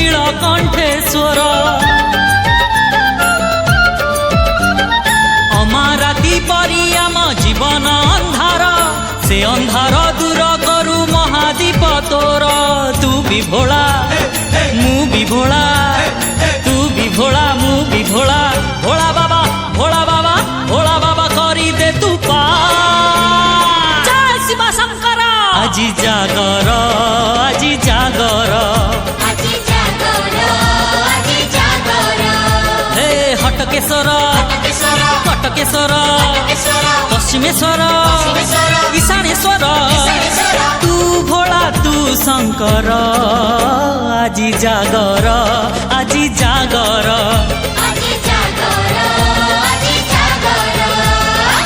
नीलकंठेश्वर अमाराती परी आम जीवन अंधार से अंधार दूर करू महादीप तोर तू भी भोला मु भी भोला तू भी भोला मु भी भोला भोला बाबा भोला बाबा भोला बाबा करी दे तू पा जय शिव शंकर আজি जागर আজি जागर हे हटकेश्वर कटकेश्वर पश्चिमेश्वर ईशानेश्वर तू भोला तू शंकर আজি जागर আজি जागर।